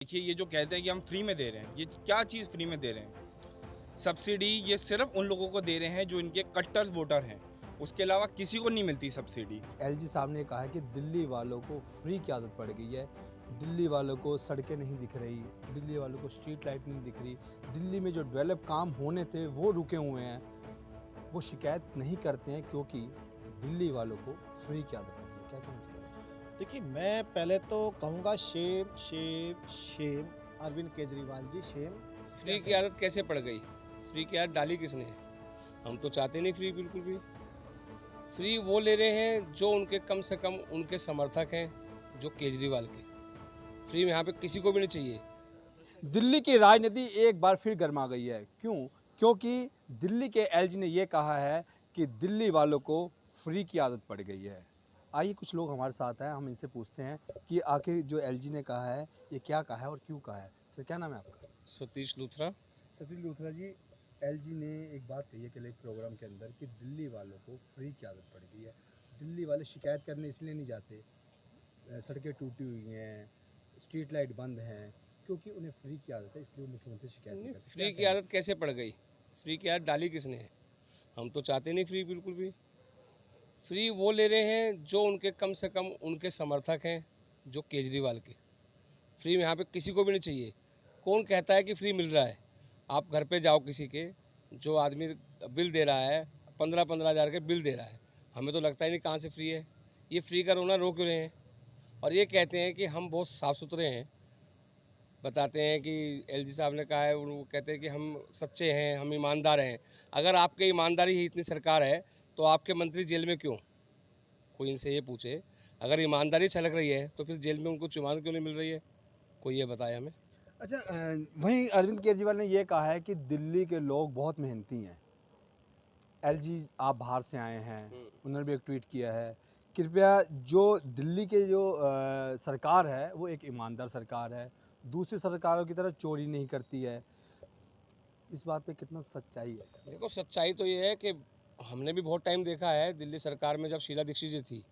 देखिए, ये जो कहते हैं कि हम फ्री में दे रहे हैं, ये क्या चीज़ फ्री में दे रहे हैं? सब्सिडी ये सिर्फ उन लोगों को दे रहे हैं जो इनके कट्टर वोटर हैं। उसके अलावा किसी को नहीं मिलती सब्सिडी। एलजी साहब ने कहा है कि दिल्ली वालों को फ्री की आदत पड़ गई है। दिल्ली वालों को सड़कें नहीं दिख रही, दिल्ली वालों को स्ट्रीट लाइट नहीं दिख रही, दिल्ली में जो डेवलप काम होने थे वो रुके हुए हैं। वो शिकायत नहीं करते हैं क्योंकि दिल्ली वालों को फ्री की आदत पड़ गई है। क्या कहना चाहिए? देखिए, मैं पहले तो कहूँगा shame shame shame Arvind Kejriwal ji, shame. Free की आदत कैसे पड़ गई? फ्री की आदत डाली किसने? हम तो चाहते नहीं फ्री, बिल्कुल भी। फ्री वो ले रहे हैं जो उनके कम से कम उनके समर्थक हैं, जो केजरीवाल के। फ्री में यहाँ पे किसी को भी नहीं चाहिए। दिल्ली की राजनीति एक बार फिर गर्मा गई है। क्यों? क्योंकि दिल्ली के एलजी ने यह कहा है कि दिल्ली वालों को फ्री की आदत पड़ गई है। आइए कुछ लोग हमारे साथ हैं, हम इनसे पूछते हैं कि आखिर जो एलजी ने कहा है ये क्या कहा है और क्यों कहा है। सर, क्या नाम है आपका? सतीश लूथरा। सतीश लूथरा जी, एलजी ने एक बात कही है कल एक प्रोग्राम के अंदर कि दिल्ली वालों को फ्री की आदत पड़ गई है। दिल्ली वाले शिकायत करने इसलिए नहीं जाते, सड़कें टूटी हुई हैं, स्ट्रीट लाइट बंद हैं, क्योंकि उन्हें फ्री की आदत है, इसलिए मुख्यमंत्री शिकायत नहीं करते। फ्री की आदत कैसे पड़ गई? फ्री की आदत डाली किसने? हम तो चाहते नहीं फ्री, बिल्कुल भी। फ्री वो ले रहे हैं जो उनके कम से कम उनके समर्थक हैं, जो केजरीवाल के। फ्री में यहाँ पे किसी को भी नहीं चाहिए। कौन कहता है कि फ्री मिल रहा है? आप घर पे जाओ किसी के, जो आदमी बिल दे रहा है 15-15 हज़ार के बिल दे रहा है, हमें तो लगता ही नहीं कहाँ से फ्री है। ये फ्री का रोना रोक रहे हैं और ये कहते हैं कि हम बहुत साफ़ सुथरे हैं। बताते हैं कि एलजी साहब ने कहा है, वो कहते हैं कि हम सच्चे हैं, हम ईमानदार हैं। अगर आपके ईमानदारी ही इतनी सरकार है तो आपके मंत्री जेल में क्यों? कोई इनसे ये पूछे, अगर ईमानदारी छलक रही है तो फिर जेल में उनको ज़मानत क्यों नहीं मिल रही है? कोई ये बताए हमें। अच्छा, वहीं अरविंद केजरीवाल ने यह कहा है कि दिल्ली के लोग बहुत मेहनती हैं। एलजी आप बाहर से आए हैं, उन्होंने भी एक ट्वीट किया है, कृपया जो दिल्ली के जो सरकार है वो एक ईमानदार सरकार है, दूसरी सरकारों की तरह चोरी नहीं करती है। इस बात पे कितना सच्चाई है? देखो, सच्चाई तो ये है कि हमने भी बहुत टाइम देखा है दिल्ली सरकार में, जब शीला दीक्षित जी थी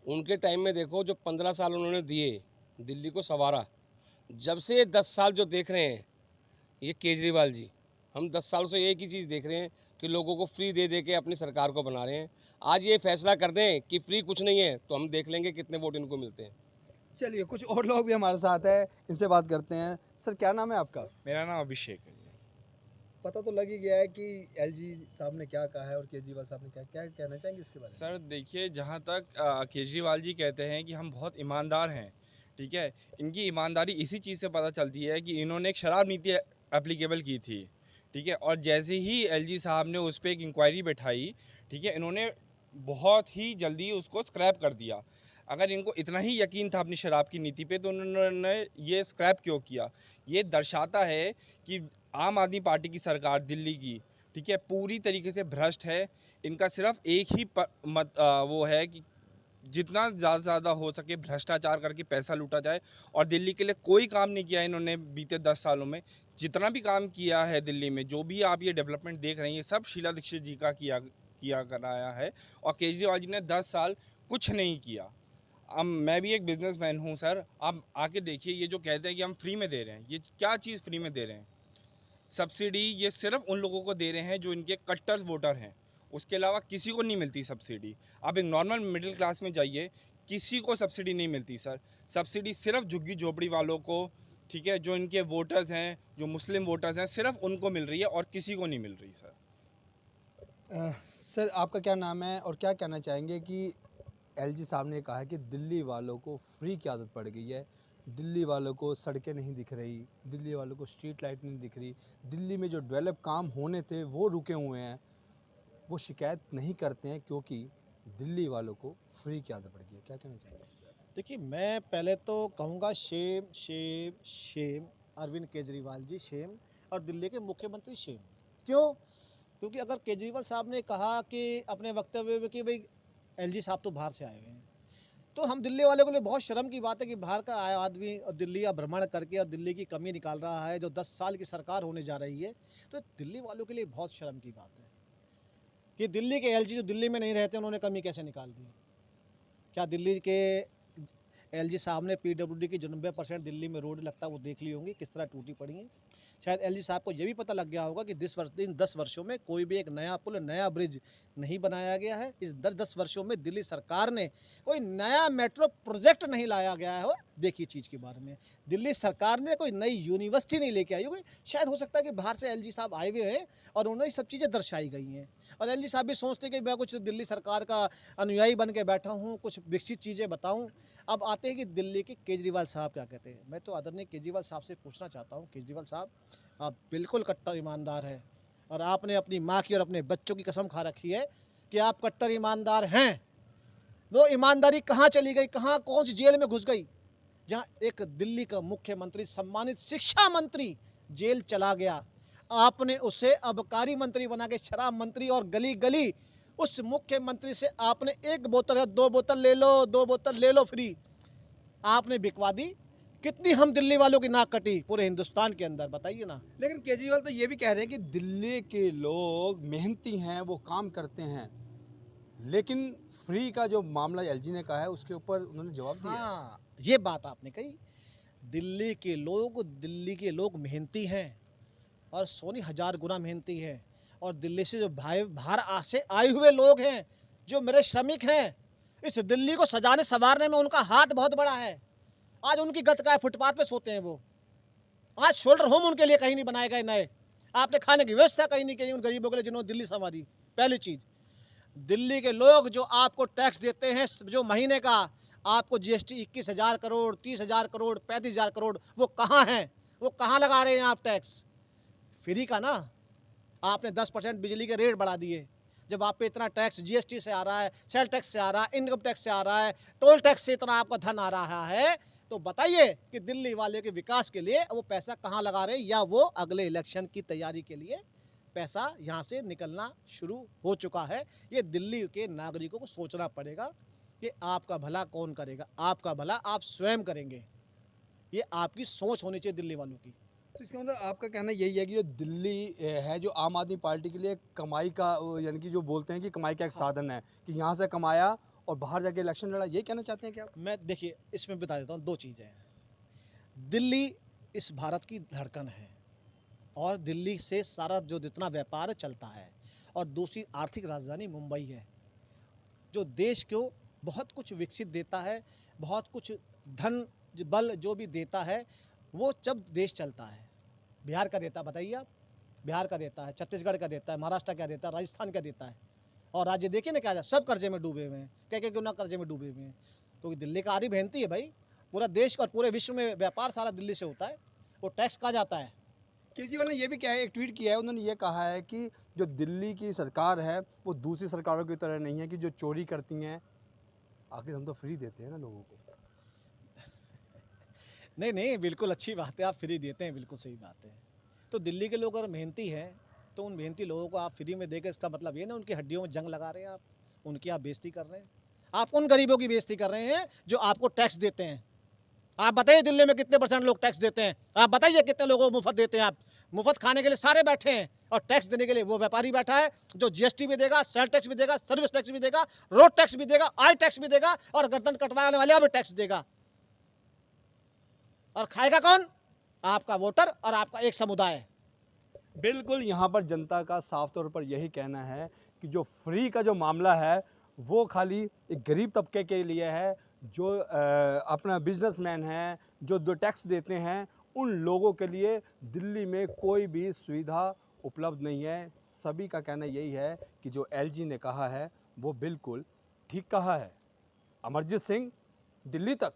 उनके टाइम में देखो, जो 15 साल उन्होंने दिए, दिल्ली को संवारा। जब से ये 10 साल जो देख रहे हैं ये केजरीवाल जी, हम 10 साल से एक ही चीज़ देख रहे हैं कि लोगों को फ्री दे दे के अपनी सरकार को बना रहे हैं। आज ये फैसला कर दें कि फ्री कुछ नहीं है तो हम देख लेंगे कितने वोट इनको मिलते हैं। चलिए, कुछ और लोग भी हमारे साथ हैं, इनसे बात करते हैं। सर, क्या नाम है आपका? मेरा नाम अभिषेक है जी। पता तो लग ही गया है कि एलजी साहब ने क्या कहा है और केजरीवाल साहब ने क्या क्या कहना चाहेंगे इसके बारे में? सर देखिए, जहाँ तक केजरीवाल जी कहते हैं कि हम बहुत ईमानदार हैं, ठीक है। इनकी ईमानदारी इसी चीज़ से पता चलती है कि इन्होंने एक शराब नीति एप्लीकेबल की थी, ठीक है। और जैसे ही एलजी साहब ने उस पर एक इंक्वायरी बैठाई, ठीक है, इन्होंने बहुत ही जल्दी उसको स्क्रैप कर दिया। अगर इनको इतना ही यकीन था अपनी शराब की नीति पे तो उन्होंने ये स्क्रैप क्यों किया? ये दर्शाता है कि आम आदमी पार्टी की सरकार दिल्ली की, ठीक है, पूरी तरीके से भ्रष्ट है। इनका सिर्फ एक ही वो है कि जितना ज़्यादा से ज़्यादा हो सके भ्रष्टाचार करके पैसा लूटा जाए। और दिल्ली के लिए कोई काम नहीं किया इन्होंने बीते 10 सालों में। जितना भी काम किया है दिल्ली में, जो भी आप ये डेवलपमेंट देख रहे हैं, ये सब शीला दीक्षित जी का किया कराया है। और केजरीवाल जी ने 10 साल कुछ नहीं किया। अब मैं भी एक बिजनेसमैन हूँ सर, आप आके देखिए, ये जो कहते हैं कि हम फ्री में दे रहे हैं, ये क्या चीज़ फ्री में दे रहे हैं? सब्सिडी ये सिर्फ उन लोगों को दे रहे हैं जो इनके कट्टर वोटर हैं। उसके अलावा किसी को नहीं मिलती सब्सिडी। आप एक नॉर्मल मिडिल क्लास में जाइए, किसी को सब्सिडी नहीं मिलती सर। सब्सिडी सिर्फ झुग्गी झोपड़ी वालों को, ठीक है, जो इनके वोटर्स हैं, जो मुस्लिम वोटर्स हैं, सिर्फ उनको मिल रही है और किसी को नहीं मिल रही सर। सर, आपका क्या नाम है और क्या कहना चाहेंगे कि एलजी साहब ने कहा है कि दिल्ली वालों को फ्री की आदत पड़ गई है, दिल्ली वालों को सड़कें नहीं दिख रही, दिल्ली वालों को स्ट्रीट लाइट नहीं दिख रही, दिल्ली में जो डेवलप काम होने थे वो रुके हुए हैं। वो शिकायत नहीं करते हैं क्योंकि दिल्ली वालों को फ्री की आदत पड़ गई है। क्या कहना चाहेंगे? देखिए, मैं पहले तो कहूँगा shame shame shame Arvind Kejriwal ji, shame. और दिल्ली के मुख्यमंत्री, शेम। क्यों? क्योंकि अगर केजरीवाल साहब ने कहा कि अपने वक्तव्य में कि भाई एलजी साहब तो बाहर से आए हुए हैं, तो हम दिल्ली वाले के लिए बहुत शर्म की बात है कि बाहर का आया आदमी और दिल्ली का भ्रमण करके और दिल्ली की कमी निकाल रहा है, जो 10 साल की सरकार होने जा रही है। तो दिल्ली वालों के लिए बहुत शर्म की बात है कि दिल्ली के एलजी जो दिल्ली में नहीं रहते, उन्होंने कमी कैसे निकाल दी। क्या दिल्ली के एलजी साहब ने पीडब्ल्यूडी की जो 90% दिल्ली में रोड लगता है वो देख ली होंगी किस तरह टूटी पड़ी हैं। शायद एलजी साहब को ये भी पता लग गया होगा कि इन 10 वर्षों में कोई भी एक नया पुल, नया ब्रिज नहीं बनाया गया है। इस 10 वर्षों में दिल्ली सरकार ने कोई नया मेट्रो प्रोजेक्ट नहीं लाया गया है। देखिए चीज़ के बारे में, दिल्ली सरकार ने कोई नई यूनिवर्सिटी नहीं लेके आई होगी। शायद हो सकता है कि बाहर से एलजी साहब आए हुए हैं और उन्हें सब चीज़ें दर्शाई गई हैं, और एलजी साहब भी सोचते कि मैं कुछ दिल्ली सरकार का अनुयायी बन के बैठा हूँ, कुछ विकसित चीज़ें बताऊँ। अब आते हैं कि दिल्ली के केजरीवाल साहब क्या कहते हैं। मैं तो आदरणीय केजरीवाल साहब से पूछना चाहता हूँ, केजरीवाल साहब आप बिल्कुल कट्टर ईमानदार है और आपने अपनी माँ की और अपने बच्चों की कसम खा रखी है कि आप कट्टर ईमानदार हैं। वो ईमानदारी कहाँ चली गई, कहाँ कौन सी जेल में घुस गई, जहाँ एक दिल्ली का मुख्यमंत्री, सम्मानित शिक्षा मंत्री जेल चला गया, आपने उसे अबकारी मंत्री बना के शराब मंत्री, और गली गली उस मुख्यमंत्री से आपने 1 बोतल या 2 बोतल ले लो, 2 बोतल ले लो फ्री आपने बिकवा दी। कितनी हम दिल्ली वालों की नाक कटी पूरे हिंदुस्तान के अंदर, बताइए ना। लेकिन केजरीवाल तो ये भी कह रहे हैं कि दिल्ली के लोग मेहनती हैं, वो काम करते हैं, लेकिन फ्री का जो मामला एलजी ने कहा है उसके ऊपर उन्होंने जवाब दिया। हाँ, ये बात आपने कही। दिल्ली के लोग मेहनती हैं और सोनी 1000 गुना मेहनती है। और दिल्ली से जो बाहर से आए हुए लोग हैं, जो मेरे श्रमिक हैं, इस दिल्ली को सजाने संवारने में उनका हाथ बहुत बड़ा है। आज उनकी गत का फुटपाथ पे सोते हैं वो। आज शोल्डर होम उनके लिए कहीं नहीं बनाए गए नए। आपने खाने की व्यवस्था कहीं नहीं की उन गरीबों के लिए जिन्होंने दिल्ली संवारी। पहली चीज़, दिल्ली के लोग जो आपको टैक्स देते हैं, जो महीने का आपको जीएसटी 21,000 करोड़, 30,000 करोड़, 35,000 करोड़, वो कहाँ हैं? वो कहाँ लगा रहे हैं आप टैक्स? फ्री का ना। आपने 10% बिजली के रेट बढ़ा दिए। जब आप पे इतना टैक्स जीएसटी से आ रहा है, सेल टैक्स से आ रहा है, इनकम टैक्स से आ रहा है, टोल टैक्स से इतना आपका धन आ रहा है, तो बताइए कि दिल्ली वाले के विकास के लिए वो पैसा कहाँ लगा रहे हैं, या वो अगले इलेक्शन की तैयारी के लिए पैसा यहाँ से निकलना शुरू हो चुका है। ये दिल्ली के नागरिकों को सोचना पड़ेगा कि आपका भला कौन करेगा। आपका भला आप स्वयं करेंगे। ये आपकी सोच होनी चाहिए दिल्ली वालों की। तो इसका मतलब आपका कहना यही है कि जो दिल्ली है, जो आम आदमी पार्टी के लिए कमाई का, यानी कि जो बोलते हैं कि कमाई का एक साधन है, कि यहाँ से कमाया और बाहर जाके इलेक्शन लड़ा, ये कहना चाहते हैं क्या आप? मैं देखिए इसमें बता देता हूँ 2 चीज़ें हैं। दिल्ली इस भारत की धड़कन है और दिल्ली से सारा जो जितना व्यापार चलता है, और दूसरी आर्थिक राजधानी मुंबई है, जो देश को बहुत कुछ विकसित देता है, बहुत कुछ धन बल जो भी देता है, वो जब देश चलता है। बिहार का देता, बताइए आप, बिहार का देता है, छत्तीसगढ़ का देता है, महाराष्ट्र क्या देता है, राजस्थान का देता है, और राज्य देखिए ना क्या, सब कर्जे में डूबे हुए हैं। क्या क्यों ना कर्जे में डूबे हुए हैं? क्योंकि दिल्ली का आरी मेहनती है भाई। पूरा देश और पूरे विश्व में व्यापार सारा दिल्ली से होता है। वो टैक्स कहाँ जाता है? केजरीवाल ने ये भी कहा है, एक ट्वीट किया है, उन्होंने ये कहा है कि जो दिल्ली की सरकार है वो दूसरी सरकारों की तरह नहीं है कि जो चोरी करती हैं। आखिर हम तो फ्री देते हैं ना लोगों को। नहीं, बिल्कुल अच्छी बात है, आप फ्री देते हैं, बिल्कुल सही बात है। तो दिल्ली के लोग अगर मेहनती हैं, तो उन मेहनती लोगों को आप फ्री में देकर, इसका मतलब ये ना उनकी हड्डियों में जंग लगा रहे हैं आप, उनकी आप बेइज्जती कर रहे हैं। आप उन गरीबों की बेइज्जती कर रहे हैं जो आपको टैक्स देते हैं। आप बताइए दिल्ली में कितने % लोग टैक्स देते हैं? आप बताइए कितने लोगों को मुफ्त देते हैं? आप मुफ्त खाने के लिए सारे बैठे हैं, और टैक्स देने के लिए वो व्यापारी बैठा है जो जीएसटी भी देगा, सेल टैक्स भी देगा, सर्विस टैक्स भी देगा, रोड टैक्स भी देगा, आई टैक्स भी देगा, और गर्दन कटवाने वाले भी टैक्स देगा। और खाएगा कौन? आपका वोटर और आपका एक समुदाय। बिल्कुल, यहाँ पर जनता का साफ तौर पर यही कहना है कि जो फ्री का जो मामला है वो खाली एक गरीब तबके के लिए है, जो अपना बिजनेसमैन है, जो दो टैक्स देते हैं, उन लोगों के लिए दिल्ली में कोई भी सुविधा उपलब्ध नहीं है। सभी का कहना यही है कि जो एलजी ने कहा है वो बिल्कुल ठीक कहा है। अमरजीत सिंह, दिल्ली तक।